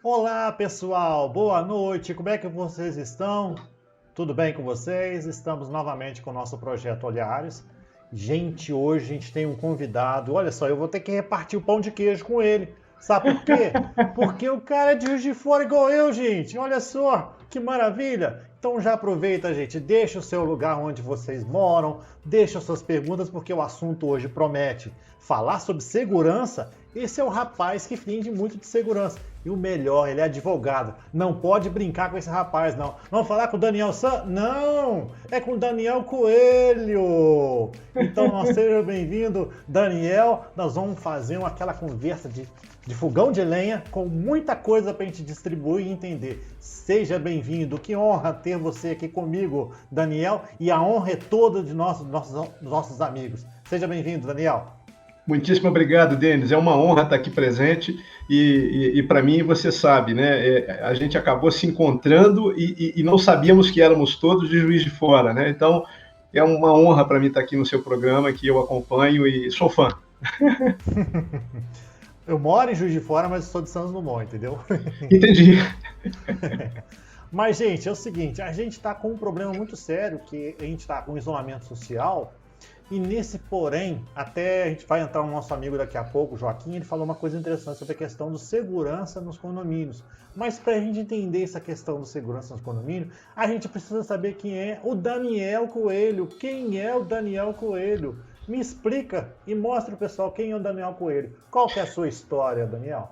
Olá, pessoal. Boa noite. Como é que vocês estão? Tudo bem com vocês? Estamos novamente com o nosso projeto Olhares. Gente, hoje a gente tem um convidado. Olha só, eu vou ter que repartir o pão de queijo com ele. Sabe por quê? Porque o cara é de Juiz de Fora igual eu, gente. Olha só, que maravilha. Então já aproveita, gente. Deixa o seu lugar onde vocês moram. Deixa suas perguntas, porque o assunto hoje promete falar sobre segurança. Esse é o rapaz que entende muito de segurança. E o melhor, ele é advogado. Não pode brincar com esse rapaz, não. Vamos falar com o Daniel San? Não! É com o Daniel Coelho! Então, seja bem-vindo, Daniel. Nós vamos fazer aquela conversa de fogão de lenha com muita coisa para a gente distribuir e entender. Seja bem-vindo. Que honra ter você aqui comigo, Daniel. E a honra é toda de nossos amigos. Seja bem-vindo, Daniel. Muitíssimo obrigado, Denis. É uma honra estar aqui presente e para mim, você sabe, né? A gente acabou se encontrando e não sabíamos que éramos todos de Juiz de Fora, né? Então, é uma honra para mim estar aqui no seu programa, que eu acompanho e sou fã. Eu moro em Juiz de Fora, mas sou de Santos Dumont, entendeu? Entendi. Mas, gente, é o seguinte, a gente está com um problema muito sério, que a gente está com isolamento social. E nesse porém, até a gente vai entrar o nosso amigo daqui a pouco, o Joaquim, ele falou uma coisa interessante sobre a questão de segurança nos condomínios. Mas para a gente entender essa questão de segurança nos condomínios, a gente precisa saber quem é o Daniel Coelho. Quem é o Daniel Coelho? Me explica e mostra o pessoal quem é o Daniel Coelho. Qual que é a sua história, Daniel?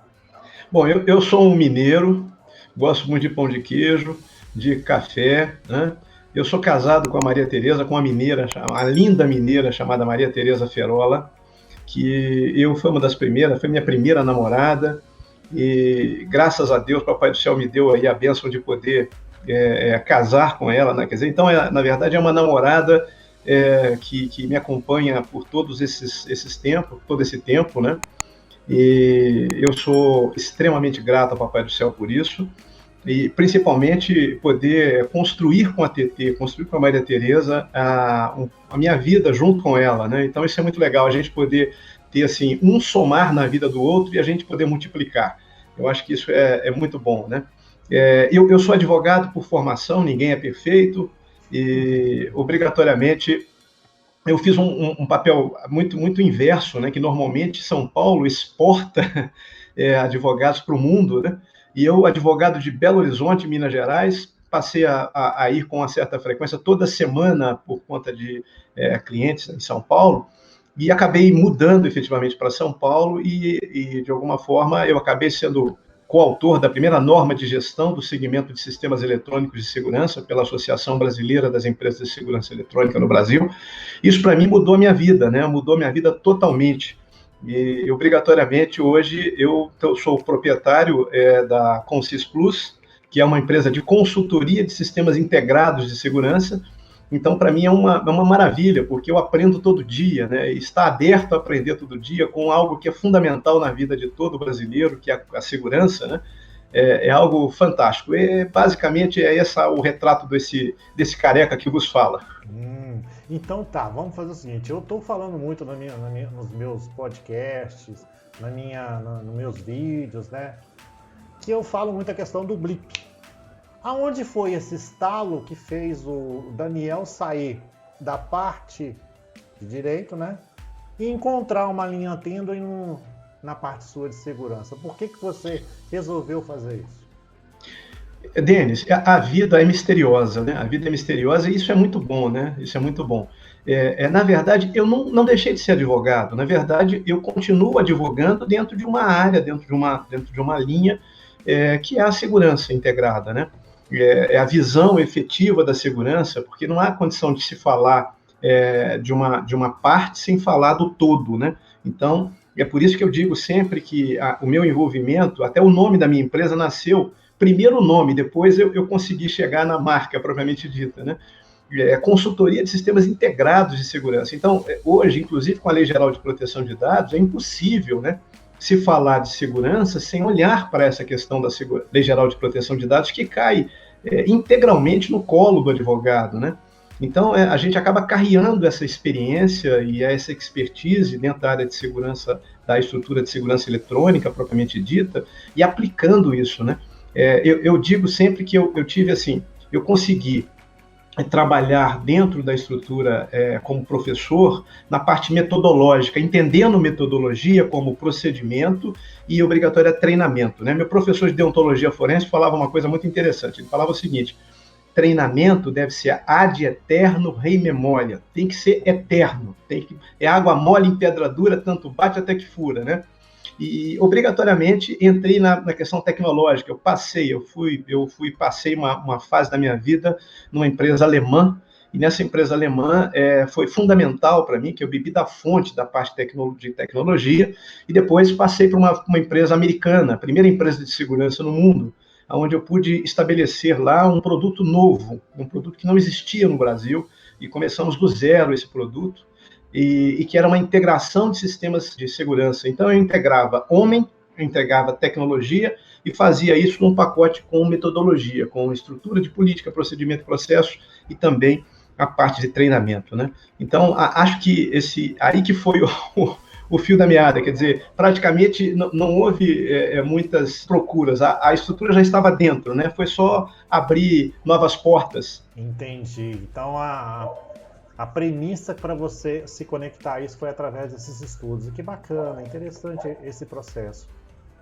Bom, eu sou um mineiro, gosto muito de pão de queijo, de café, né? Eu sou casado com a Maria Tereza, com uma mineira, uma linda mineira chamada Maria Tereza Ferola, que foi uma das primeiras, foi minha primeira namorada, e graças a Deus, Papai do Céu me deu aí a bênção de poder casar com ela, né? Quer dizer, então, na verdade, é uma namorada que me acompanha por todos esses tempos, todo esse tempo, né? E eu sou extremamente grato ao Papai do Céu por isso. E principalmente poder construir com a TT, construir com a Maria Tereza a minha vida junto com ela, né? Então isso é muito legal, a gente poder ter assim um somar na vida do outro e a gente poder multiplicar. Eu acho que isso é muito bom, né? Eu sou advogado por formação, ninguém é perfeito e obrigatoriamente eu fiz um papel muito inverso, né? Que normalmente São Paulo exporta advogados para o mundo, né? E eu, advogado de Belo Horizonte, Minas Gerais, passei a ir com uma certa frequência toda semana por conta de clientes em São Paulo e acabei mudando efetivamente para São Paulo e, de alguma forma, eu acabei sendo coautor da primeira norma de gestão do segmento de sistemas eletrônicos de segurança pela Associação Brasileira das Empresas de Segurança Eletrônica no Brasil. Isso, para mim, mudou minha vida, né? Mudou minha vida totalmente. E, obrigatoriamente, hoje, eu sou proprietário da Consys Plus, que é uma empresa de consultoria de sistemas integrados de segurança. Então, para mim, é uma maravilha, porque eu aprendo todo dia, né? E estar aberto a aprender todo dia com algo que é fundamental na vida de todo brasileiro, que é a segurança, né? É algo fantástico. Basicamente, o retrato desse careca que vos fala. Então tá, vamos fazer o seguinte, eu estou falando muito nos meus podcasts, nos meus vídeos, né? Que eu falo muito a questão do blip. Aonde foi esse estalo que fez o Daniel sair da parte de direito, né? E encontrar uma linha tênue na parte sua de segurança? Por que você resolveu fazer isso? Denis, a vida é misteriosa, né? A vida é misteriosa e isso é muito bom, né? Isso é muito bom. Na verdade, eu não deixei de ser advogado. Na verdade, eu continuo advogando dentro de uma área, dentro de uma linha que é a segurança integrada, né? É a visão efetiva da segurança, porque não há condição de se falar de uma parte sem falar do todo, né? Então, é por isso que eu digo sempre que o meu envolvimento, até o nome da minha empresa nasceu primeiro o nome, depois eu consegui chegar na marca propriamente dita, né? Consultoria de sistemas integrados de segurança. Então, hoje, inclusive com a Lei Geral de Proteção de Dados, é impossível, né, se falar de segurança sem olhar para essa questão da Lei Geral de Proteção de Dados, que cai integralmente no colo do advogado, né? Então, a gente acaba carreando essa experiência e essa expertise dentro da área de segurança, da estrutura de segurança eletrônica, propriamente dita, e aplicando isso, né? Eu digo sempre que eu tive, assim, eu consegui trabalhar dentro da estrutura como professor na parte metodológica, entendendo metodologia como procedimento e obrigatório treinamento, né? Meu professor de deontologia forense falava uma coisa muito interessante, ele falava o seguinte: treinamento deve ser ad eterno rei memória, tem que ser eterno, é água mole em pedra dura, tanto bate até que fura, né? E obrigatoriamente entrei na questão tecnológica. Passei uma fase da minha vida numa empresa alemã, e nessa empresa alemã foi fundamental para mim, que eu bebi da fonte da parte de tecnologia, e depois passei para uma empresa americana, a primeira empresa de segurança no mundo, onde eu pude estabelecer lá um produto novo, um produto que não existia no Brasil, e começamos do zero esse produto, e que era uma integração de sistemas de segurança. Então, eu integrava homem, eu integrava tecnologia e fazia isso num pacote com metodologia, com estrutura de política, procedimento e processo e também a parte de treinamento, né? Então, acho que aí que foi o fio da meada, quer dizer, praticamente não houve muitas procuras, a estrutura já estava dentro, né? Foi só abrir novas portas. Entendi. Então, a premissa para você se conectar a isso foi através desses estudos. E que bacana, interessante esse processo.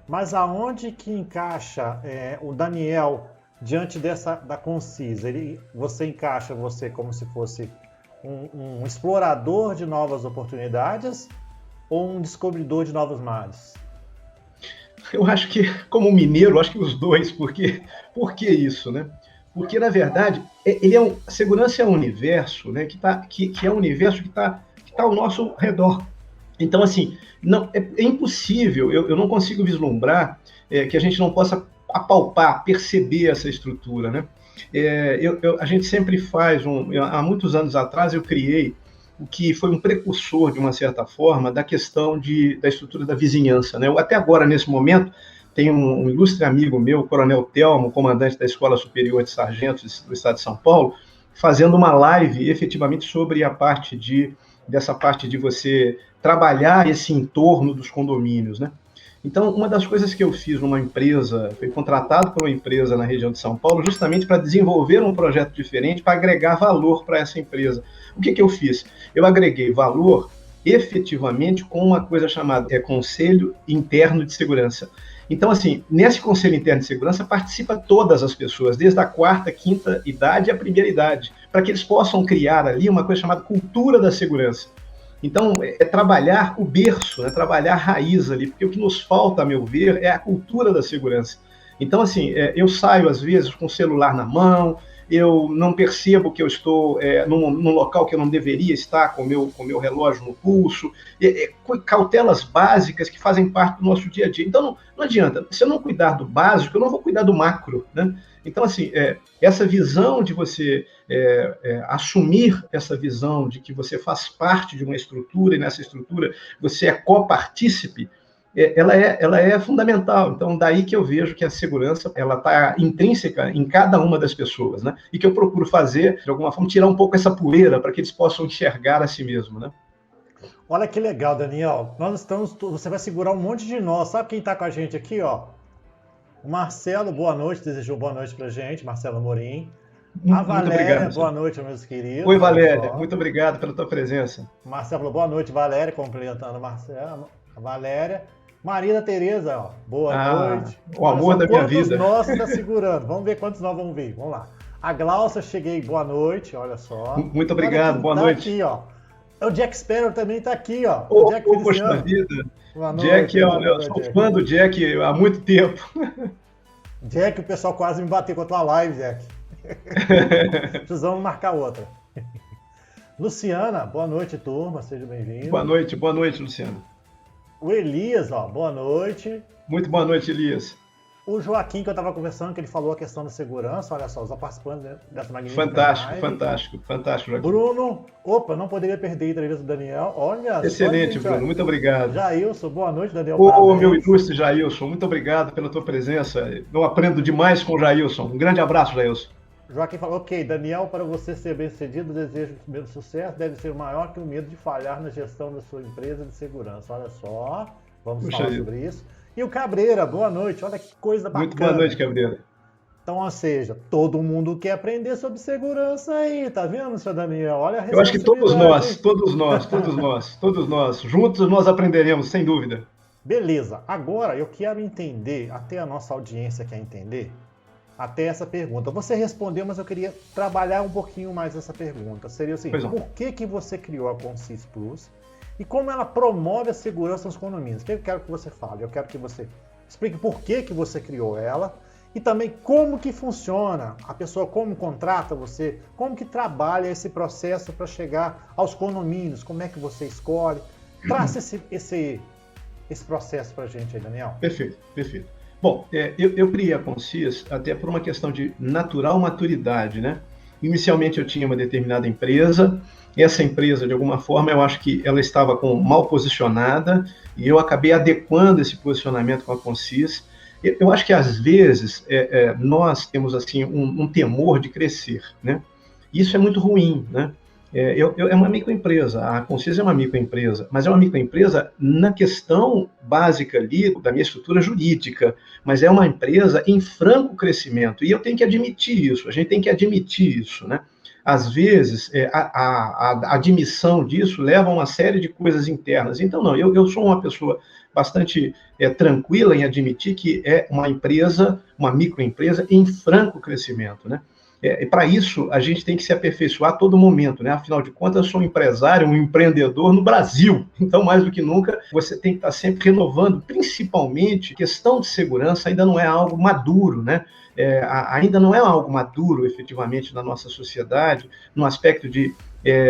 Mas aonde que encaixa o Daniel diante da Concisa? Você encaixa você como se fosse um explorador de novas oportunidades ou um descobridor de novos mares? Eu acho que, como mineiro, acho que os dois. Por que isso, né? Porque, na verdade, a segurança é um universo, né, que é um universo que tá ao nosso redor. Então, assim, é impossível, eu não consigo vislumbrar que a gente não possa apalpar, perceber essa estrutura, né? A gente sempre faz, há muitos anos atrás eu criei o que foi um precursor, de uma certa forma, da questão da estrutura da vizinhança, né? Até agora, nesse momento, tem um ilustre amigo meu, o Coronel Telmo, comandante da Escola Superior de Sargentos do Estado de São Paulo, fazendo uma live efetivamente sobre dessa parte de você trabalhar esse entorno dos condomínios, né? Então, uma das coisas que eu fiz numa empresa, fui contratado por uma empresa na região de São Paulo, justamente para desenvolver um projeto diferente, para agregar valor para essa empresa. O que eu fiz? Eu agreguei valor efetivamente com uma coisa chamada Conselho Interno de Segurança. Então, assim, nesse Conselho Interno de Segurança participa todas as pessoas, desde a quarta, quinta idade à primeira idade, para que eles possam criar ali uma coisa chamada cultura da segurança. Então, trabalhar o berço, trabalhar a raiz ali, porque o que nos falta, a meu ver, é a cultura da segurança. Então, assim, eu saio, às vezes, com o celular na mão, eu não percebo que eu estou num local que eu não deveria estar com o meu relógio no pulso, cautelas básicas que fazem parte do nosso dia a dia. Então, não adianta, se eu não cuidar do básico, eu não vou cuidar do macro, né? Então, assim, essa visão de você assumir essa visão de que você faz parte de uma estrutura e nessa estrutura você é copartícipe, ela é fundamental. Então, daí que eu vejo que a segurança ela está intrínseca em cada uma das pessoas, né? E que eu procuro fazer, de alguma forma, tirar um pouco essa poeira para que eles possam enxergar a si mesmo, né? Olha que legal, Daniel. Você vai segurar um monte de nós. Sabe quem está com a gente aqui, ó? O Marcelo, boa noite, desejou boa noite pra gente, Marcelo Amorim. A Valéria, obrigado, boa noite, meus queridos. Oi, Valéria, muito obrigado pela tua presença. Marcelo, boa noite, Valéria, complementando a Valéria. Maria Tereza, ó, boa noite. O amor da minha vida. Quantos nós está segurando? Vamos ver quantos nós vamos ver. Vamos lá. A Glaucia, cheguei, boa noite, olha só. Muito obrigado, boa noite. Aqui, ó. O Jack Sparrow também está aqui, ó. O Jack Feliciano. Poxa vida. Boa noite, Jack, eu sou fã do Jack há muito tempo. Jack, o pessoal quase me bateu com a tua live, Jack. Precisamos marcar outra. Luciana, boa noite, turma, seja bem-vindo. Boa noite, Luciana. O Elias, ó, boa noite. Muito boa noite, Elias. O Joaquim, que eu estava conversando, que ele falou a questão da segurança, olha só, os participantes dessa magnífica live. Fantástico, Joaquim. Bruno, não poderia perder a entrevista do Daniel, olha. Excelente, Bruno, muito obrigado. Jailson, boa noite, Daniel. Meu ilustre Jailson, muito obrigado pela tua presença, eu aprendo demais com o Jailson, um grande abraço, Jailson. Joaquim falou, ok, Daniel, para você ser bem-sucedido, o desejo de primeiro sucesso deve ser maior que o medo de falhar na gestão da sua empresa de segurança. Olha só, vamos falar sobre isso. E o Cabreira, boa noite, olha que coisa bacana. Muito boa noite, Cabreira. Então, ou seja, todo mundo quer aprender sobre segurança aí, tá vendo, seu Daniel? Olha a Eu acho que todos nós, juntos nós aprenderemos, sem dúvida. Beleza, agora eu quero entender, até a nossa audiência quer entender, até essa pergunta. Você respondeu, mas eu queria trabalhar um pouquinho mais essa pergunta. Seria o seguinte, por que você criou a Consis Plus e como ela promove a segurança nos condomínios? O que eu quero que você fale? Eu quero que você explique por que você criou ela e também como que funciona, a pessoa como contrata você, como que trabalha esse processo para chegar aos condomínios, como é que você escolhe. Traça esse processo para a gente aí, Daniel. Perfeito. Bom, eu criei a Consis até por uma questão de natural maturidade, né? Inicialmente eu tinha uma determinada empresa, essa empresa, de alguma forma, eu acho que ela estava mal posicionada e eu acabei adequando esse posicionamento com a Consis. Eu acho que, às vezes, nós temos assim um temor de crescer, né? Isso é muito ruim, né? É uma microempresa, a Consis é uma microempresa, mas é uma microempresa na questão básica ali da minha estrutura jurídica, mas é uma empresa em franco crescimento, e eu tenho que admitir isso, a gente tem que admitir isso, né? Às vezes, a admissão disso leva a uma série de coisas internas. Então, não, eu sou uma pessoa bastante tranquila em admitir que é uma empresa, uma microempresa em franco crescimento, né? E para isso, a gente tem que se aperfeiçoar a todo momento, né? Afinal de contas, eu sou um empresário, um empreendedor no Brasil. Então, mais do que nunca, você tem que estar sempre renovando, principalmente, questão de segurança ainda não é algo maduro, né? Ainda não é algo maduro, efetivamente, na nossa sociedade, no aspecto de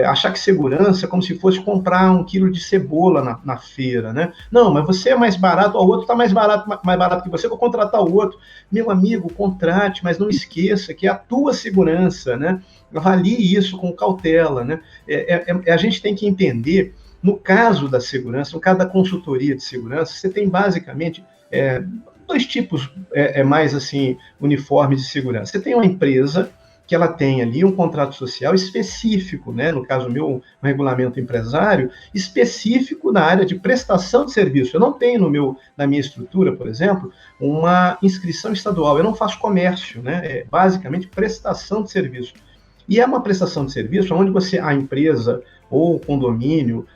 achar que segurança é como se fosse comprar 1 quilo de cebola na feira, né? Não, mas você é mais barato, o outro está mais barato que você, vou contratar o outro. Meu amigo, contrate, mas não esqueça que é a tua segurança, né? Avalie isso com cautela, né? A gente tem que entender, no caso da segurança, no caso da consultoria de segurança, você tem basicamente 2 tipos mais assim uniformes de segurança. Você tem uma empresa que ela tem ali um contrato social específico, né? No caso meu, um regulamento empresário, específico na área de prestação de serviço. Eu não tenho na minha estrutura, por exemplo, uma inscrição estadual, eu não faço comércio, né? É basicamente prestação de serviço. E é uma prestação de serviço onde a empresa ou o condomínio,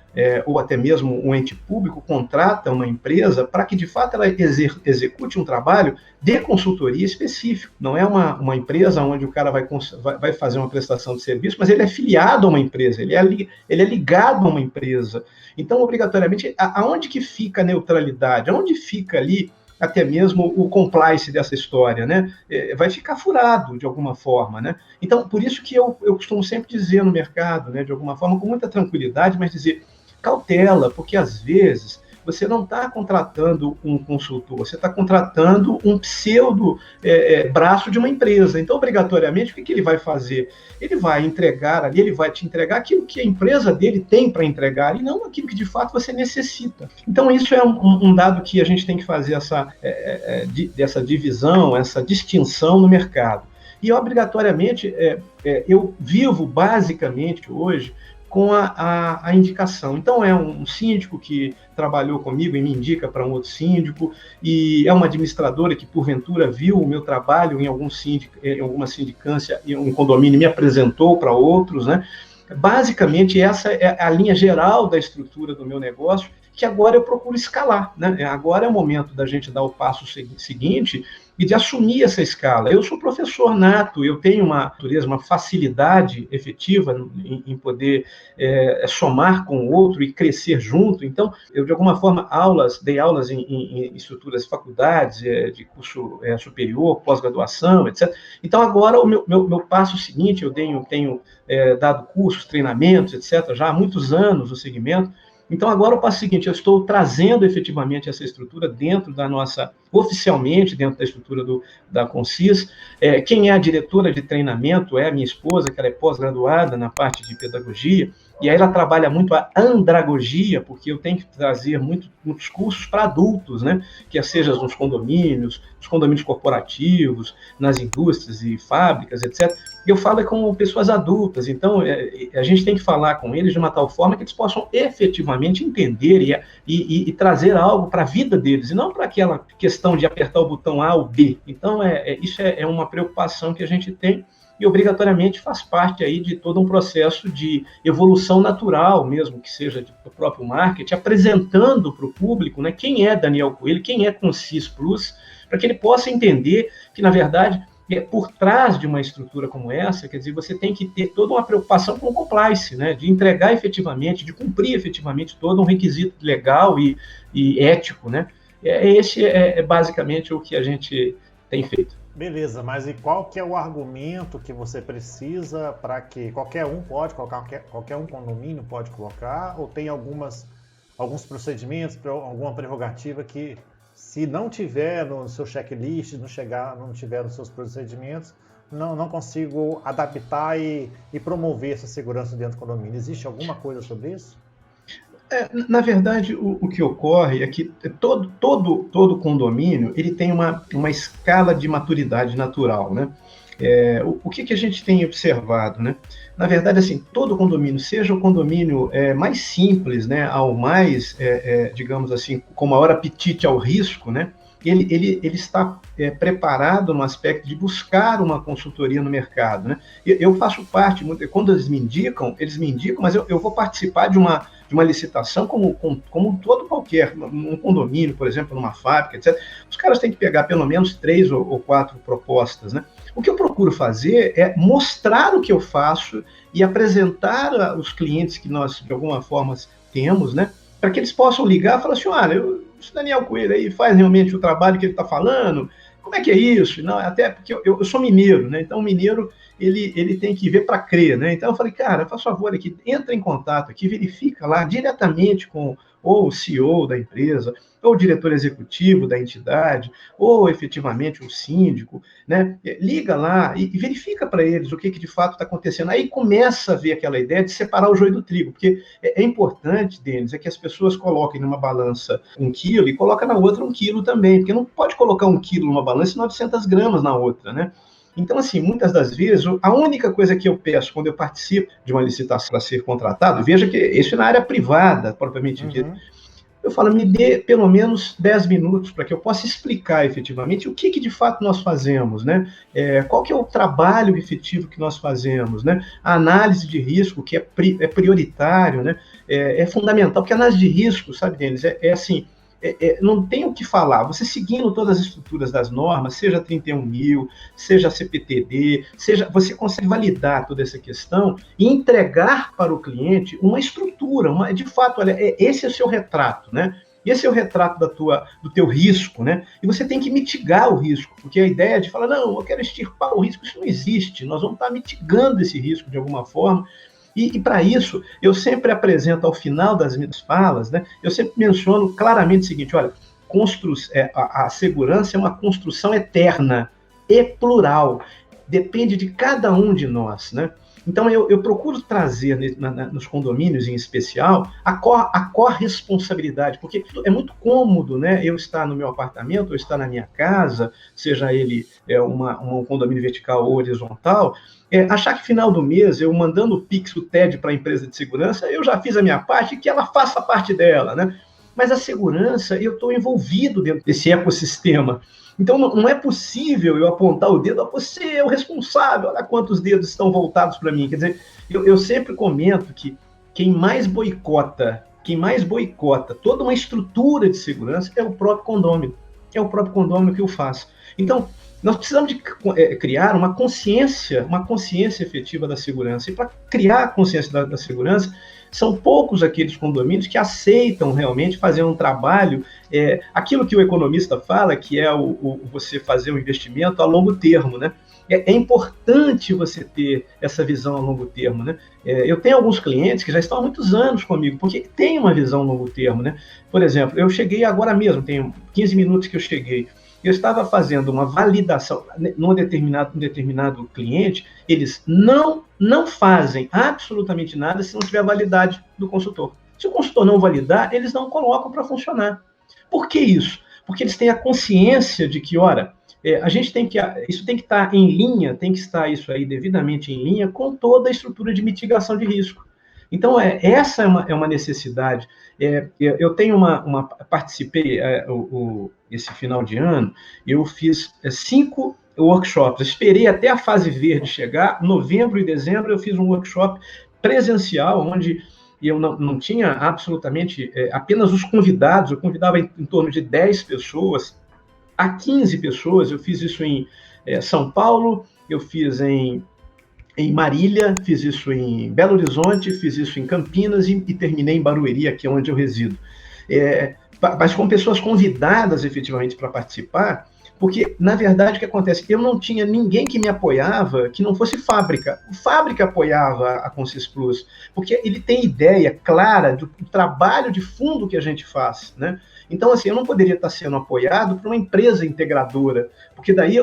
ou até mesmo um ente público contrata uma empresa para que, de fato, ela execute um trabalho de consultoria específico. Não é uma empresa onde o cara vai fazer uma prestação de serviço, mas ele é filiado a uma empresa, ele é ligado a uma empresa. Então, obrigatoriamente, aonde que fica a neutralidade? Aonde fica ali até mesmo o compliance dessa história, né? Vai ficar furado de alguma forma, né? Então, por isso que eu costumo sempre dizer no mercado, né, de alguma forma, com muita tranquilidade, mas dizer cautela, porque às vezes você não está contratando um consultor, você está contratando um pseudo braço de uma empresa. Então, obrigatoriamente, o que ele vai fazer? Ele vai entregar ali, ele vai te entregar aquilo que a empresa dele tem para entregar e não aquilo que de fato você necessita. Então, isso é um dado que a gente tem que fazer essa divisão, essa distinção no mercado. E, obrigatoriamente, eu vivo basicamente hoje com a indicação. Então, é um síndico que trabalhou comigo e me indica para um outro síndico, e é uma administradora que, porventura, viu o meu trabalho em alguma sindicância, em um condomínio, me apresentou para outros, né? Basicamente, essa é a linha geral da estrutura do meu negócio, que agora eu procuro escalar, né? Agora é o momento da gente dar o passo seguinte e de assumir essa escala. Eu sou professor nato, eu tenho uma facilidade efetiva em poder somar com o outro e crescer junto. Então, eu, de alguma forma, dei aulas em estruturas de faculdades, de curso superior, pós-graduação, etc. Então, agora, o meu passo seguinte, eu tenho dado cursos, treinamentos, etc., já há muitos anos no segmento. Então, agora o passo seguinte, eu estou trazendo efetivamente essa estrutura oficialmente dentro da estrutura da Consis. Quem é a diretora de treinamento é a minha esposa, que ela é pós-graduada na parte de pedagogia, E aí ela trabalha muito a andragogia, porque eu tenho que trazer muitos cursos para adultos, né? Que seja nos condomínios corporativos, nas indústrias e fábricas, etc. E eu falo com pessoas adultas, então a gente tem que falar com eles de uma tal forma que eles possam efetivamente entender e trazer algo para a vida deles, e não para aquela questão de apertar o botão A ou B. Então, isso é uma preocupação que a gente tem, e obrigatoriamente faz parte aí de todo um processo de evolução natural mesmo, que seja do próprio marketing, apresentando para o público, né, quem é Daniel Coelho, quem é Consys Plus, para que ele possa entender que, na verdade, por trás de uma estrutura como essa, quer dizer, você tem que ter toda uma preocupação com o compliance, né, de entregar efetivamente, de cumprir efetivamente todo um requisito legal e ético, né. Esse é basicamente o que a gente tem feito. Beleza, mas e qual que é o argumento que você precisa para que qualquer um pode colocar, qualquer um condomínio pode colocar, ou tem alguns procedimentos, alguma prerrogativa que, se não tiver no seu checklist, não tiver nos seus procedimentos, não consigo adaptar e promover essa segurança dentro do condomínio? Existe alguma coisa sobre isso? Na verdade, o que ocorre é que todo condomínio ele tem uma escala de maturidade natural, né? O que a gente tem observado, né? Na verdade, assim, todo condomínio, seja o condomínio mais simples, né, ao mais, digamos assim, com maior apetite ao risco, né? Ele está preparado no aspecto de buscar uma consultoria no mercado, né? Eu faço parte, quando eles me indicam, mas eu vou participar de uma licitação como todo qualquer, um condomínio, por exemplo, numa fábrica, etc. Os caras têm que pegar pelo menos 3 ou 4 propostas, né? O que eu procuro fazer é mostrar o que eu faço e apresentar os clientes que nós, de alguma forma, temos, né? Para que eles possam ligar e falar assim, olha, esse Daniel Coelho aí faz realmente o trabalho que ele está falando, como é que é isso? Não, até porque eu sou mineiro, né? Então o mineiro ele tem que ver para crer, né? Então eu falei, cara, faz favor aqui, entra em contato aqui, verifica lá diretamente com ou o CEO da empresa, ou o diretor executivo da entidade, ou efetivamente o síndico, né? Liga lá e verifica para eles o que de fato está acontecendo. Aí começa a ver aquela ideia de separar o joio do trigo, porque é importante, Denis, que as pessoas coloquem numa balança 1 quilo e coloquem na outra 1 quilo também, porque não pode colocar 1 quilo numa balança e 900 gramas na outra, né? Então, assim, muitas das vezes, a única coisa que eu peço quando eu participo de uma licitação para ser contratado, veja que isso é na área privada, propriamente dita, eu falo, me dê pelo menos 10 minutos para que eu possa explicar efetivamente o que de fato nós fazemos, né? Qual que é o trabalho efetivo que nós fazemos, né? A análise de risco, que é prioritário, né? É fundamental, porque a análise de risco, sabe, Denis, assim, não tem o que falar. Você seguindo todas as estruturas das normas, seja 31.000, seja CPTD, você consegue validar toda essa questão e entregar para o cliente uma estrutura, de fato, olha, esse é o seu retrato, né? Esse é o retrato do teu risco, né? E você tem que mitigar o risco, porque a ideia de falar, não, eu quero extirpar o risco, isso não existe. Nós vamos estar mitigando esse risco de alguma forma. E para isso, eu sempre apresento ao final das minhas falas, né, eu sempre menciono claramente o seguinte, olha, a segurança é uma construção eterna e plural, depende de cada um de nós, né? Então, eu procuro trazer nos condomínios, em especial, a corresponsabilidade, porque é muito cômodo, né, eu estar no meu apartamento, ou estar na minha casa, seja ele um condomínio vertical ou horizontal, achar que final do mês, eu mandando o Pix, o TED para a empresa de segurança, eu já fiz a minha parte e que ela faça a parte dela, né? Mas a segurança, eu estou envolvido dentro desse ecossistema. Então, não é possível eu apontar o dedo, você é o responsável, olha quantos dedos estão voltados para mim. Quer dizer, eu sempre comento que quem mais boicota toda uma estrutura de segurança é o próprio condômino. É o próprio condômino que eu faço. Então, nós precisamos de criar uma consciência efetiva da segurança. E para criar a consciência da segurança, são poucos aqueles condomínios que aceitam realmente fazer um trabalho, aquilo que o economista fala, que é você fazer um investimento a longo termo, né? É importante você ter essa visão a longo termo, né? Eu tenho alguns clientes que já estão há muitos anos comigo, porque tem uma visão a longo termo, né? Por exemplo, eu cheguei agora mesmo, tem 15 minutos que eu cheguei. eu estava fazendo uma validação num determinado cliente, eles não fazem absolutamente nada se não tiver a validade do consultor. Se o consultor não validar, eles não colocam para funcionar. Por que isso? Porque eles têm a consciência de que, ora, isso tem que estar em linha, tem que estar isso aí devidamente em linha com toda a estrutura de mitigação de risco. Então, essa é uma necessidade. Eu tenho participei esse final de ano, eu fiz 5 workshops, esperei até a fase verde chegar, novembro e dezembro eu fiz um workshop presencial, onde eu não tinha absolutamente, apenas os convidados, eu convidava em torno de 10 pessoas, a 15 pessoas, eu fiz isso em São Paulo, eu fiz em Marília, fiz isso em Belo Horizonte, fiz isso em Campinas e terminei em Barueri, aqui onde eu resido. Mas com pessoas convidadas efetivamente para participar, porque, na verdade, o que acontece? Eu não tinha ninguém que me apoiava que não fosse fábrica. O fábrica apoiava a Consis Plus, porque ele tem ideia clara do trabalho de fundo que a gente faz, né? Então, assim, eu não poderia estar sendo apoiado por uma empresa integradora, porque daí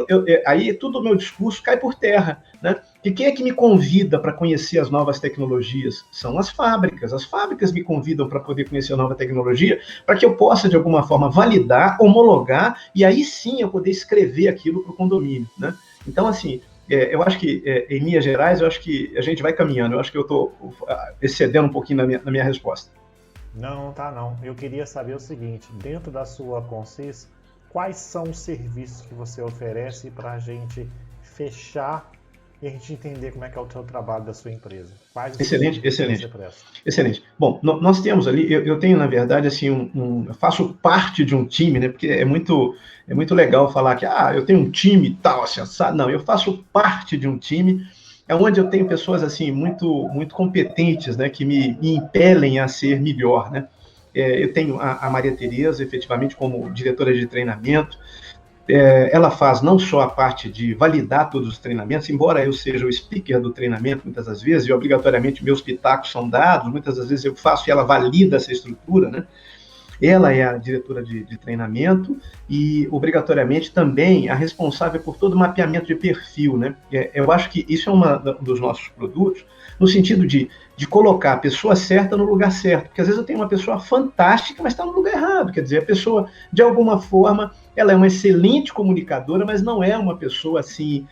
aí todo o meu discurso cai por terra, né? E quem é que me convida para conhecer as novas tecnologias? São as fábricas. As fábricas me convidam para poder conhecer a nova tecnologia, para que eu possa, de alguma forma, validar, homologar, e aí sim eu poder escrever aquilo para o condomínio, né? Então, assim, eu acho que, em linhas gerais, eu acho que a gente vai caminhando. Eu acho que eu estou excedendo um pouquinho na minha resposta. Não, tá não. Eu queria saber o seguinte, dentro da sua Consis, quais são os serviços que você oferece para a gente fechar e a gente entender como é que é o seu trabalho da sua empresa? Excelente. Bom, nós temos ali, eu tenho, na verdade, assim, eu faço parte de um time, né? Porque é muito legal falar que, eu tenho um time e tal, assim, não, eu faço parte de um time, onde eu tenho pessoas, assim, muito competentes, né? Que me impelem a ser melhor, né? Eu tenho a Maria Tereza, efetivamente, como diretora de treinamento. Ela faz não só a parte de validar todos os treinamentos, embora eu seja o speaker do treinamento muitas das vezes, e obrigatoriamente meus pitacos são dados, muitas das vezes eu faço e ela valida essa estrutura, né? Ela é a diretora de treinamento e, obrigatoriamente, também a responsável por todo o mapeamento de perfil, né? Eu acho que isso é um dos nossos produtos, no sentido de colocar a pessoa certa no lugar certo, porque às vezes eu tenho uma pessoa fantástica, mas está no lugar errado, quer dizer, a pessoa, de alguma forma, ela é uma excelente comunicadora, mas não é uma pessoa, assim,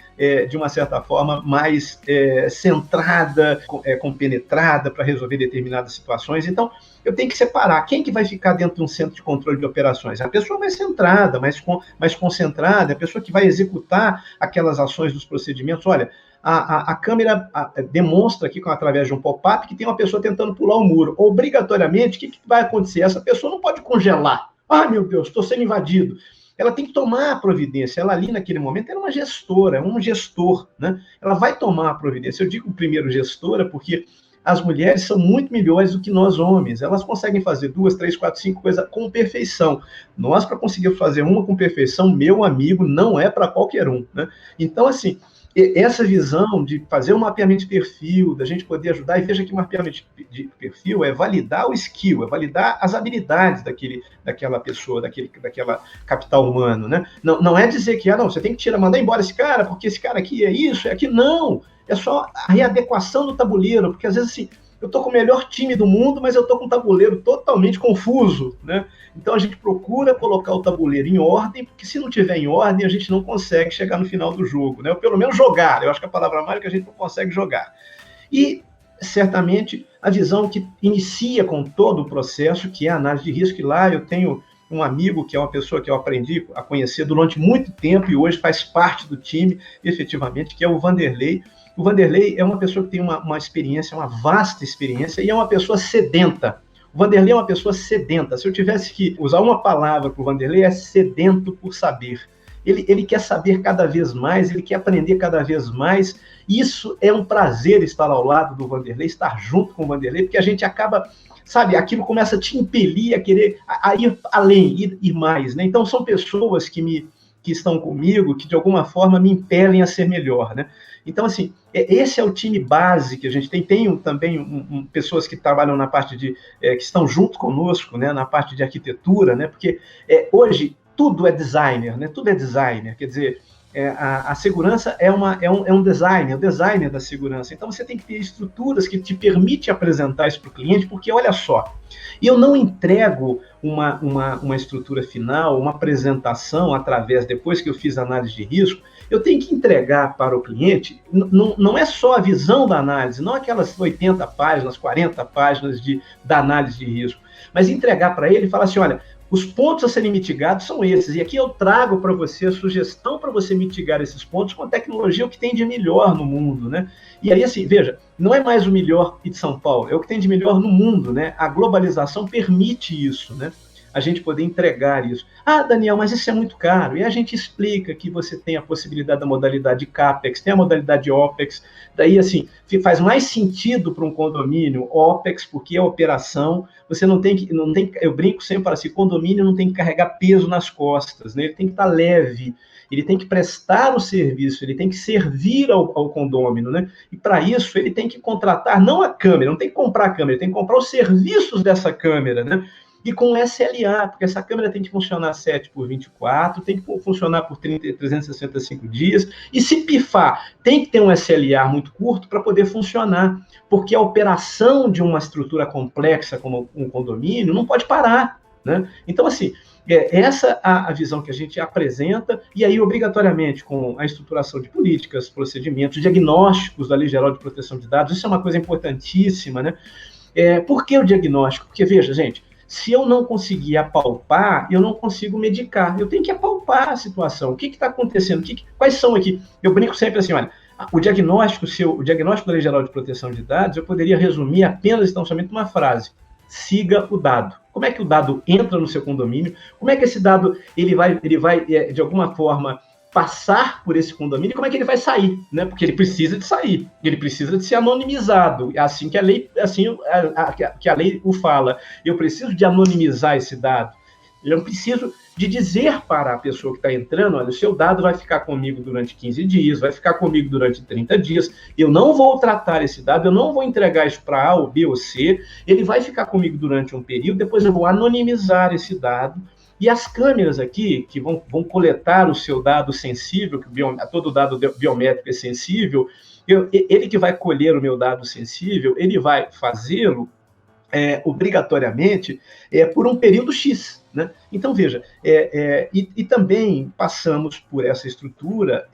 de uma certa forma, mais centrada, compenetrada para resolver determinadas situações. Então, eu tenho que separar quem que vai ficar dentro de um centro de controle de operações. A pessoa mais centrada, mais concentrada, a pessoa que vai executar aquelas ações dos procedimentos. Olha, a câmera demonstra aqui, através de um pop-up, que tem uma pessoa tentando pular o muro. Obrigatoriamente, o que vai acontecer? Essa pessoa não pode congelar. Meu Deus, estou sendo invadido. Ela tem que tomar a providência. Ela ali, naquele momento, era uma gestora, um gestor, né? Ela vai tomar a providência. Eu digo primeiro gestora porque as mulheres são muito melhores do que nós homens. Elas conseguem fazer 2, 3, 4, 5 coisas com perfeição. Nós, para conseguir fazer uma com perfeição, meu amigo, não é para qualquer um, né? Então, assim, essa visão de fazer um mapeamento de perfil, da gente poder ajudar, e veja que mapeamento de perfil é validar o skill, é validar as habilidades daquela pessoa, daquela capital humano, né? Não é dizer que, não, você tem que mandar embora esse cara, porque esse cara aqui é isso, é aquilo. Não, é só a readequação do tabuleiro, porque às vezes, assim, eu estou com o melhor time do mundo, mas eu estou com um tabuleiro totalmente confuso, né? Então a gente procura colocar o tabuleiro em ordem, porque se não tiver em ordem, a gente não consegue chegar no final do jogo, né? Ou pelo menos jogar. Eu acho que a palavra mágica é que a gente não consegue jogar. E, certamente, a visão que inicia com todo o processo, que é a análise de risco, e lá eu tenho um amigo que é uma pessoa que eu aprendi a conhecer durante muito tempo e hoje faz parte do time, efetivamente, que é o Vanderlei. O Vanderlei é uma pessoa que tem uma experiência, uma vasta experiência, e é uma pessoa sedenta. O Vanderlei é uma pessoa sedenta. Se eu tivesse que usar uma palavra para o Vanderlei, é sedento por saber. Ele quer saber cada vez mais, ele quer aprender cada vez mais. Isso é um prazer estar ao lado do Vanderlei, estar junto com o Vanderlei, porque a gente acaba, sabe, aquilo começa a te impelir a querer a ir além, ir mais, né? Então, são pessoas que estão comigo, que de alguma forma me impelem a ser melhor, né? Então, assim, esse é o time base que a gente tem. Tem também pessoas que trabalham na parte que estão junto conosco, né, na parte de arquitetura, né? Porque hoje tudo é designer, né? Tudo é designer, quer dizer, a segurança é um design, é o designer da segurança. Então você tem que ter estruturas que te permitem apresentar isso para o cliente, porque olha só, eu não entrego uma estrutura final, uma apresentação através, depois que eu fiz a análise de risco, eu tenho que entregar para o cliente, não é só a visão da análise, não aquelas 80 páginas, 40 páginas da análise de risco, mas entregar para ele e falar assim, olha, os pontos a serem mitigados são esses, e aqui eu trago para você a sugestão para você mitigar esses pontos com a tecnologia, o que tem de melhor no mundo, né? E aí, assim, veja, não é mais o melhor de São Paulo, é o que tem de melhor no mundo, né? A globalização permite isso, né? A gente poder entregar isso. Ah, Daniel, mas isso é muito caro. E a gente explica que você tem a possibilidade da modalidade CAPEX, tem a modalidade OPEX. Daí, assim, faz mais sentido para um condomínio OPEX, porque é operação. Você não tem, eu brinco sempre para assim, condomínio não tem que carregar peso nas costas, né? Ele tem que estar leve, ele tem que prestar o serviço, ele tem que servir ao condômino, né? E para isso ele tem que contratar, não a câmera, não tem que comprar a câmera, ele tem que comprar os serviços dessa câmera, né? E com SLA, porque essa câmera tem que funcionar 7/24, tem que funcionar por 365 dias, e se pifar, tem que ter um SLA muito curto para poder funcionar, porque a operação de uma estrutura complexa como um condomínio não pode parar, né? Então, assim, essa a visão que a gente apresenta, e aí, obrigatoriamente, com a estruturação de políticas, procedimentos, diagnósticos da Lei Geral de Proteção de Dados, isso é uma coisa importantíssima, né? Por que o diagnóstico? Porque, veja, gente, se eu não conseguir apalpar, eu não consigo medicar. Eu tenho que apalpar a situação. O que está acontecendo? Quais são aqui? Eu brinco sempre assim, olha, o diagnóstico da Lei Geral de Proteção de Dados, eu poderia resumir apenas, então, somente uma frase. Siga o dado. Como é que o dado entra no seu condomínio? Como é que esse dado ele vai de alguma forma, passar por esse condomínio, como é que ele vai sair, né? Porque ele precisa de sair, ele precisa de ser anonimizado, assim que a lei, que a lei o fala. Eu preciso de anonimizar esse dado. Eu preciso de dizer para a pessoa que está entrando, olha, o seu dado vai ficar comigo durante 15 dias, vai ficar comigo durante 30 dias, eu não vou tratar esse dado, eu não vou entregar isso para A, ou B, ou C, ele vai ficar comigo durante um período, depois eu vou anonimizar esse dado. E as câmeras aqui, que vão coletar o seu dado sensível, que todo dado biométrico é sensível, ele que vai colher o meu dado sensível, ele vai fazê-lo obrigatoriamente por um período X. Né? Então, veja, e também passamos por essa estrutura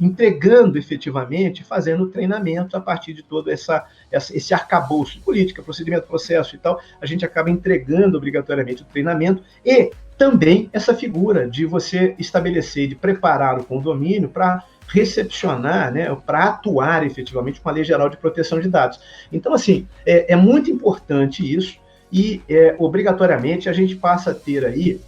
entregando efetivamente, fazendo treinamento a partir de todo esse arcabouço de política, procedimento, processo e tal, a gente acaba entregando obrigatoriamente o treinamento e também essa figura de você estabelecer, de preparar o condomínio para recepcionar, né, para atuar efetivamente com a Lei Geral de Proteção de Dados. Então, assim, é muito importante isso e, obrigatoriamente, a gente passa a ter aí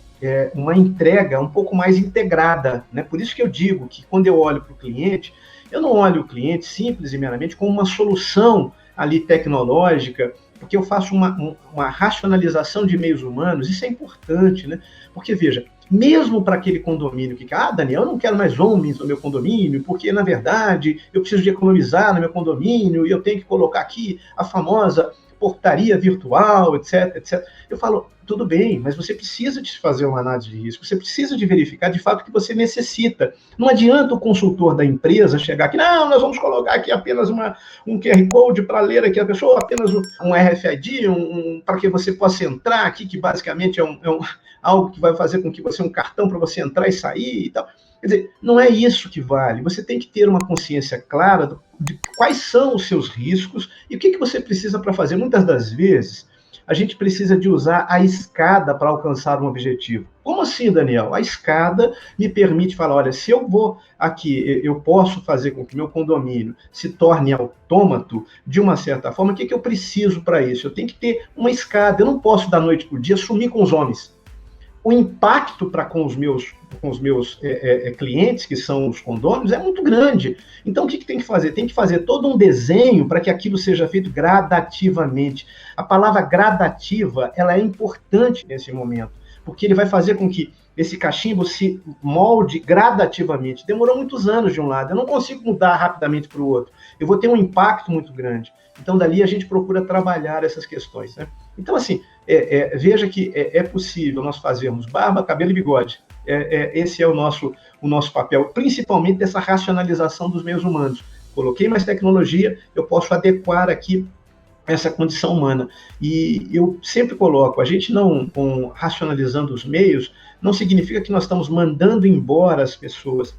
uma entrega um pouco mais integrada, né? Por isso que eu digo que, quando eu olho para o cliente, eu não olho o cliente simples e meramente como uma solução ali tecnológica, porque eu faço uma racionalização de meios humanos, isso é importante, né? Porque, veja, mesmo para aquele condomínio que, Daniel, eu não quero mais homens no meu condomínio, porque, na verdade, eu preciso de economizar no meu condomínio e eu tenho que colocar aqui a famosa portaria virtual, etc, etc. Eu falo, tudo bem, mas você precisa de fazer uma análise de risco, você precisa de verificar de fato o que você necessita. Não adianta o consultor da empresa chegar aqui, não, nós vamos colocar aqui apenas um QR Code para ler aqui a pessoa, apenas um RFID, para que você possa entrar aqui, que basicamente é algo que vai fazer com que você, um cartão para você entrar e sair e tal. Quer dizer, não é isso que vale. Você tem que ter uma consciência clara de quais são os seus riscos e o que você precisa para fazer. Muitas das vezes, a gente precisa de usar a escada para alcançar um objetivo. Como assim, Daniel? A escada me permite falar, olha, se eu vou aqui, eu posso fazer com que meu condomínio se torne autômato de uma certa forma, o que eu preciso para isso? Eu tenho que ter uma escada, eu não posso da noite para o dia sumir com os homens. O impacto com os meus clientes, que são os condôminos, é muito grande. Então, o que tem que fazer? Tem que fazer todo um desenho para que aquilo seja feito gradativamente. A palavra gradativa, ela é importante nesse momento, porque ele vai fazer com que esse cachimbo se molde gradativamente. Demorou muitos anos de um lado, eu não consigo mudar rapidamente para o outro, eu vou ter um impacto muito grande. Então, dali a gente procura trabalhar essas questões, né? Então, assim, veja que é possível nós fazermos barba, cabelo e bigode. Esse é o nosso papel, principalmente dessa racionalização dos meios humanos. Coloquei mais tecnologia, eu posso adequar aqui essa condição humana. E eu sempre coloco, a gente não, racionalizando os meios, não significa que nós estamos mandando embora as pessoas,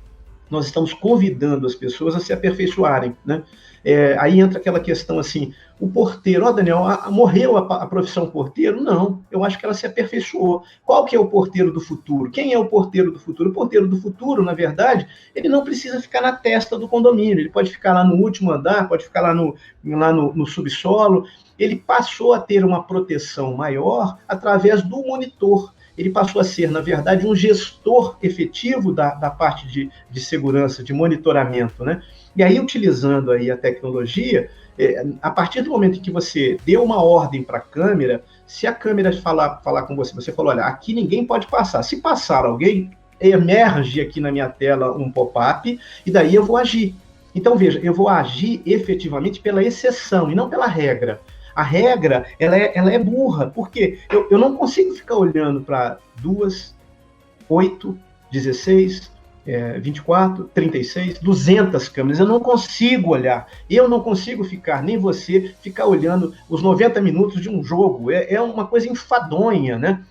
nós estamos convidando as pessoas a se aperfeiçoarem, né? Aí entra aquela questão assim, o porteiro, Daniel, morreu a profissão porteiro? Não, eu acho que ela se aperfeiçoou. Qual que é o porteiro do futuro? Quem é o porteiro do futuro? O porteiro do futuro, na verdade, ele não precisa ficar na testa do condomínio, ele pode ficar lá no último andar, pode ficar lá no subsolo. Ele passou a ter uma proteção maior através do monitor. Ele passou a ser, na verdade, um gestor efetivo da parte de segurança, de monitoramento, né? E aí, utilizando aí a tecnologia, a partir do momento em que você deu uma ordem para a câmera, se a câmera falar com você, você falou, olha, aqui ninguém pode passar. Se passar alguém, emerge aqui na minha tela um pop-up, e daí eu vou agir. Então, veja, eu vou agir efetivamente pela exceção, e não pela regra. A regra, ela é burra, porque eu não consigo ficar olhando para 2, 8, 16, 24, 36, 200 câmeras. Eu não consigo olhar. Eu não consigo ficar, nem você, ficar olhando os 90 minutos de um jogo. É uma coisa enfadonha, né?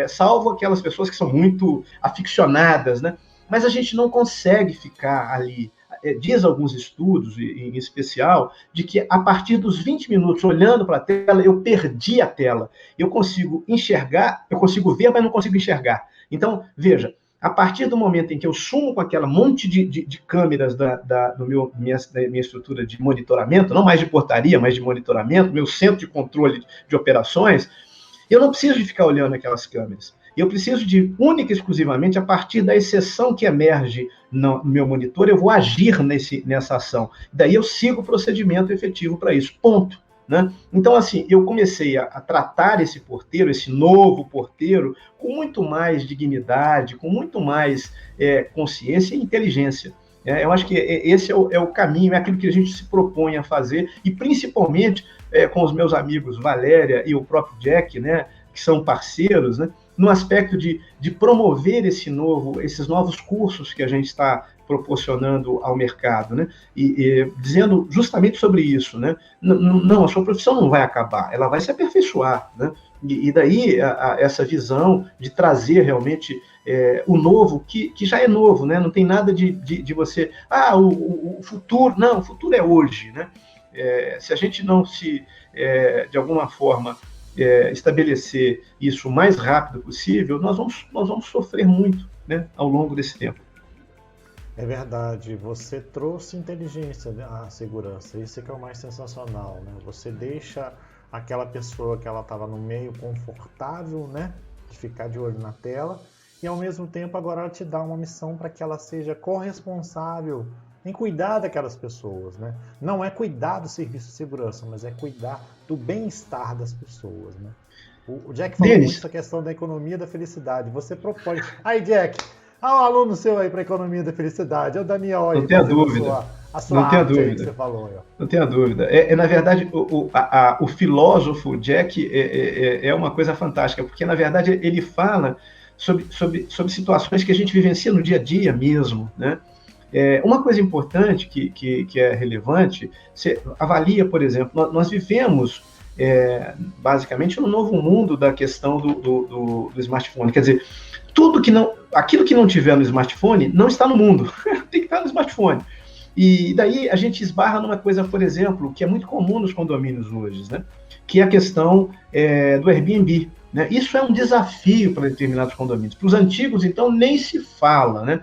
Salvo aquelas pessoas que são muito aficionadas, né? Mas a gente não consegue ficar ali. Diz alguns estudos, em especial, de que a partir dos 20 minutos olhando para a tela, eu perdi a tela. Eu consigo enxergar, eu consigo ver, mas não consigo enxergar. Então, veja, a partir do momento em que eu sumo com aquela monte de câmeras da minha estrutura de monitoramento, não mais de portaria, mas de monitoramento, meu centro de controle de operações, eu não preciso de ficar olhando aquelas câmeras. Eu preciso de, única e exclusivamente, a partir da exceção que emerge no meu monitor, eu vou agir nessa ação. Daí eu sigo o procedimento efetivo para isso, ponto. Né? Então, assim, eu comecei a tratar esse porteiro, esse novo porteiro, com muito mais dignidade, com muito mais consciência e inteligência. Eu acho que esse é o caminho, é aquilo que a gente se propõe a fazer, e principalmente com os meus amigos Valéria e o próprio Jack, né, que são parceiros, né, no aspecto de promover esses novos cursos que a gente está proporcionando ao mercado, né? E dizendo justamente sobre isso, né? Não, a sua profissão não vai acabar, ela vai se aperfeiçoar, né? E daí essa visão de trazer realmente o novo, que já é novo, né? Não tem nada de você... o futuro... Não, o futuro é hoje, né? Se a gente não de alguma forma... estabelecer isso o mais rápido possível, nós vamos sofrer muito, né, ao longo desse tempo. É verdade, você trouxe inteligência à segurança, isso é que é o mais sensacional, né? Você deixa aquela pessoa que ela estava no meio confortável, né, de ficar de olho na tela, e ao mesmo tempo agora ela te dá uma missão para que ela seja corresponsável em cuidar daquelas pessoas, né? Não é cuidar do serviço de segurança, mas é cuidar do bem-estar das pessoas, né? O Jack falou muito essa questão da economia da felicidade. Você propõe... Aí, Jack, um aluno seu aí para economia da felicidade, é o Daniel aí. Não tenha dúvida. A sua não tenha arte dúvida. Aí que você falou. Ó. Não tenha dúvida. Na verdade, o filósofo Jack é uma coisa fantástica, porque, na verdade, ele fala sobre situações que a gente vivencia no dia a dia mesmo, né? Uma coisa importante que é relevante, você avalia, por exemplo, nós vivemos basicamente no novo mundo da questão do smartphone. Quer dizer, aquilo que não tiver no smartphone não está no mundo, tem que estar no smartphone. E daí a gente esbarra numa coisa, por exemplo, que é muito comum nos condomínios hoje, né? Que é a questão do Airbnb. Né? Isso é um desafio para determinados condomínios. Para os antigos, então, nem se fala, né?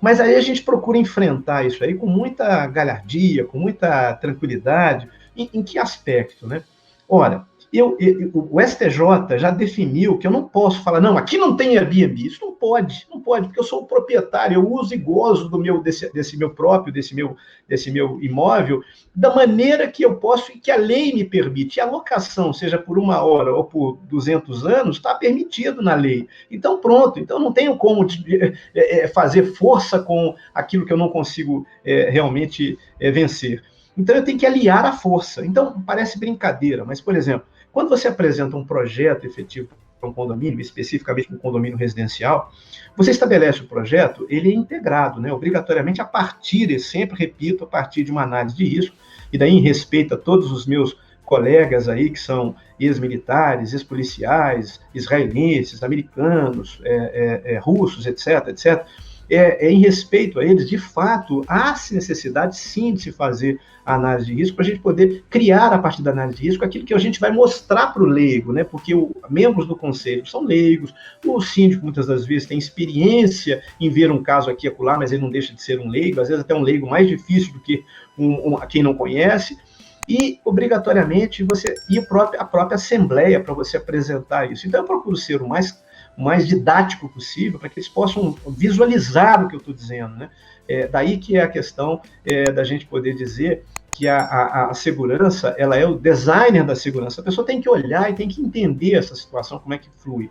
Mas aí a gente procura enfrentar isso aí com muita galhardia, com muita tranquilidade. Em que aspecto, né? Ora, O STJ já definiu que eu não posso falar, não, aqui não tem Airbnb. Isso não pode, porque eu sou o proprietário, eu uso e gozo desse meu imóvel da maneira que eu posso e que a lei me permite. E a locação, seja por 1 hora ou por 200 anos, está permitido na lei. Então, pronto. Então, não tenho como fazer força com aquilo que eu não consigo realmente vencer. Então, eu tenho que aliar a força. Então, parece brincadeira, mas, por exemplo, quando você apresenta um projeto efetivo para um condomínio, especificamente um condomínio residencial, você estabelece o projeto, ele é integrado, né, obrigatoriamente a partir, sempre repito, a partir de uma análise de risco, e daí em respeito a todos os meus colegas aí que são ex-militares, ex-policiais, israelenses, americanos, russos, etc., em respeito a eles, de fato, há necessidade, sim, de se fazer a análise de risco, para a gente poder criar, a partir da análise de risco, aquilo que a gente vai mostrar para o leigo, né? Porque membros do conselho são leigos, o síndico, muitas das vezes, tem experiência em ver um caso aqui e acolá, mas ele não deixa de ser um leigo, às vezes até um leigo mais difícil do que quem não conhece, e, obrigatoriamente, a própria assembleia para você apresentar isso. Então, eu procuro ser o mais didático possível, para que eles possam visualizar o que eu estou dizendo, né? Daí que é a questão da gente poder dizer que a segurança, ela é o designer da segurança. A pessoa tem que olhar e tem que entender essa situação, como é que flui.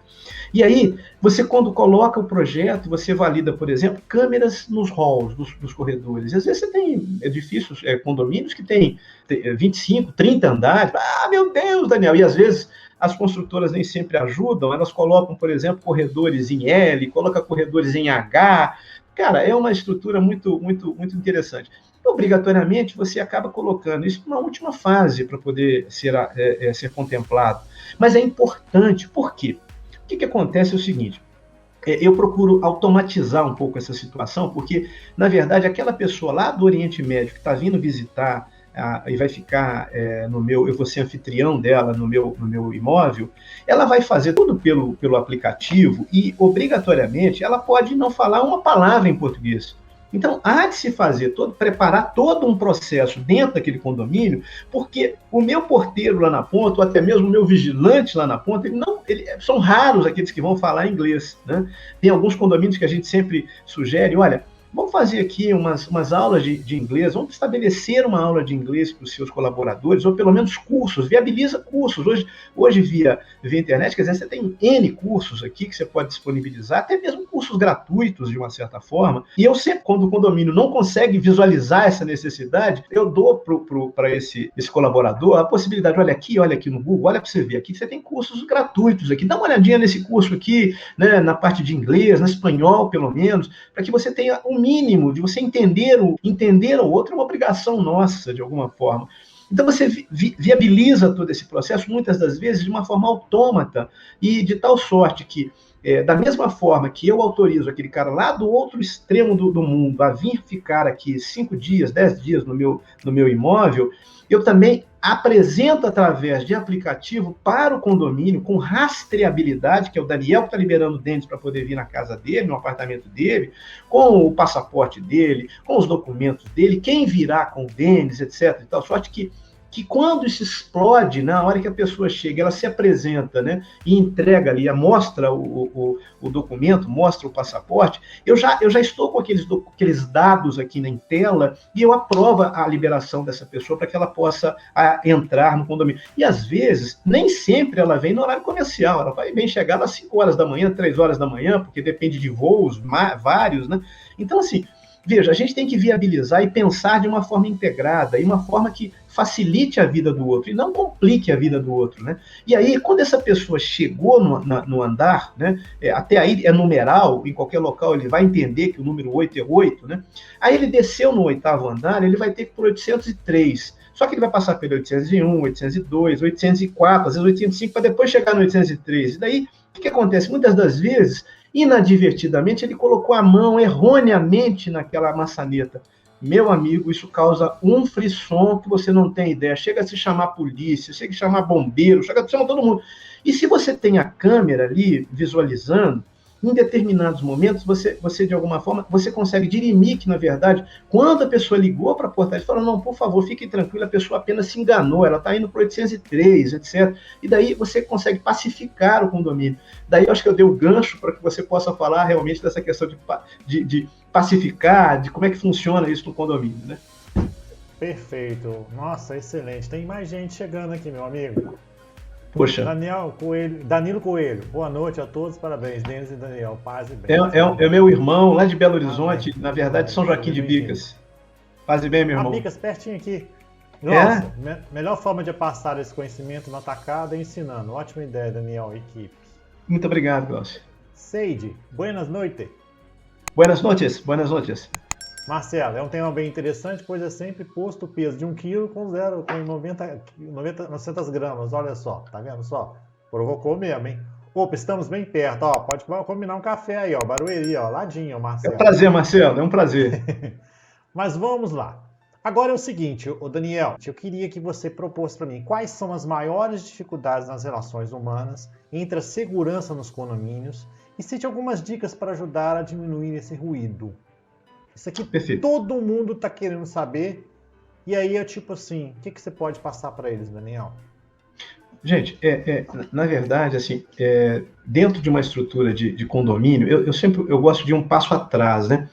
E aí, você, quando coloca o projeto, você valida, por exemplo, câmeras nos halls dos corredores. E às vezes você tem edifícios, condomínios que tem 25, 30 andares. Ah, meu Deus, Daniel! E às vezes as construtoras nem sempre ajudam, elas colocam, por exemplo, corredores em L, colocam corredores em H. Cara, é uma estrutura muito, muito, muito interessante. Obrigatoriamente, você acaba colocando isso numa última fase para poder ser contemplado. Mas é importante, por quê? O que acontece é o seguinte, eu procuro automatizar um pouco essa situação, porque, na verdade, aquela pessoa lá do Oriente Médio que está vindo visitar e vai ficar eu vou ser anfitrião dela no meu imóvel, ela vai fazer tudo pelo aplicativo e, obrigatoriamente, ela pode não falar uma palavra em português. Então, há de se preparar todo um processo dentro daquele condomínio, porque o meu porteiro lá na ponta, ou até mesmo o meu vigilante lá na ponta, são raros aqueles que vão falar inglês, né? Tem alguns condomínios que a gente sempre sugere, olha, vamos fazer aqui umas aulas de inglês, vamos estabelecer uma aula de inglês para os seus colaboradores, ou pelo menos cursos, viabiliza cursos. Hoje via internet, quer dizer, você tem N cursos aqui que você pode disponibilizar, até mesmo cursos gratuitos, de uma certa forma. E eu sempre, quando o condomínio não consegue visualizar essa necessidade, eu dou para esse colaborador a possibilidade, olha aqui no Google, olha para você ver, aqui você tem cursos gratuitos aqui, dá uma olhadinha nesse curso aqui, né, na parte de inglês, no espanhol, pelo menos, para que você tenha mínimo de você entender o outro, é uma obrigação nossa, de alguma forma. Então, você viabiliza todo esse processo, muitas das vezes, de uma forma autômata, e de tal sorte que, da mesma forma que eu autorizo aquele cara lá do outro extremo do mundo a vir ficar aqui 5 dias, 10 dias no meu imóvel, eu também apresento através de aplicativo para o condomínio, com rastreabilidade, que é o Daniel que está liberando o Denis para poder vir na casa dele, no apartamento dele, com o passaporte dele, com os documentos dele, quem virá com o Denis, etc. E tal, sorte que quando isso explode, na hora que a pessoa chega, ela se apresenta, né, e entrega ali, mostra o documento, mostra o passaporte, eu já estou com aqueles dados aqui na tela e eu aprovo a liberação dessa pessoa para que ela possa entrar no condomínio. E, às vezes, nem sempre ela vem no horário comercial, ela vem chegar às 5 horas da manhã, 3 horas da manhã, porque depende de voos, vários, né? Então, assim, veja, a gente tem que viabilizar e pensar de uma forma integrada, e uma forma que facilite a vida do outro, e não complique a vida do outro, né? E aí, quando essa pessoa chegou no andar, né, até aí é numeral, em qualquer local ele vai entender que o número 8 é 8, né? Aí ele desceu no 8º andar, ele vai ter que ir por 803, só que ele vai passar pelo 801, 802, 804, às vezes 805, para depois chegar no 803. E daí, o que acontece? Muitas das vezes, inadvertidamente, ele colocou a mão erroneamente naquela maçaneta. Meu amigo, isso causa um frisson que você não tem ideia. Chega a se chamar polícia, chega a chamar bombeiro, chama todo mundo. E se você tem a câmera ali visualizando, em determinados momentos, você de alguma forma, você consegue dirimir que, na verdade, quando a pessoa ligou para a portaria, falou, não, por favor, fique tranquilo, a pessoa apenas se enganou, ela está indo para 803, etc. E daí você consegue pacificar o condomínio. Daí eu acho que eu dei o gancho para que você possa falar realmente dessa questão de pacificar, de como é que funciona isso no condomínio, né? Perfeito. Nossa, excelente. Tem mais gente chegando aqui, meu amigo. Poxa. Danilo Coelho, boa noite a todos, parabéns, Denis e Daniel, paz e bem. É meu irmão lá de Belo Horizonte, na verdade, São Joaquim de Bicas. Paz e bem, meu irmão. Bicas, pertinho aqui. Nossa, melhor forma de passar esse conhecimento na tacada é ensinando. Ótima ideia, Daniel e equipe. Muito obrigado, Glaucio. Seide, buenas noites. Buenas noites, buenas noites. Marcelo, é um tema bem interessante, pois é sempre posto o peso de 1 kg com 900 gramas. Olha só, tá vendo só? Provocou mesmo, hein? Opa, estamos bem perto, ó. Pode combinar um café aí, ó. Barueri, ó. Ladinho, Marcelo. É um prazer, Marcelo, é um prazer. Mas vamos lá. Agora é o seguinte, ô Daniel, eu queria que você propôsse para mim quais são as maiores dificuldades nas relações humanas entre a segurança nos condomínios e cite algumas dicas para ajudar a diminuir esse ruído. Isso aqui Perfeito. Todo mundo está querendo saber. E aí é tipo assim, o que você pode passar para eles, Daniel? Gente, na verdade, assim, dentro de uma estrutura de condomínio, eu gosto de ir um passo atrás, né?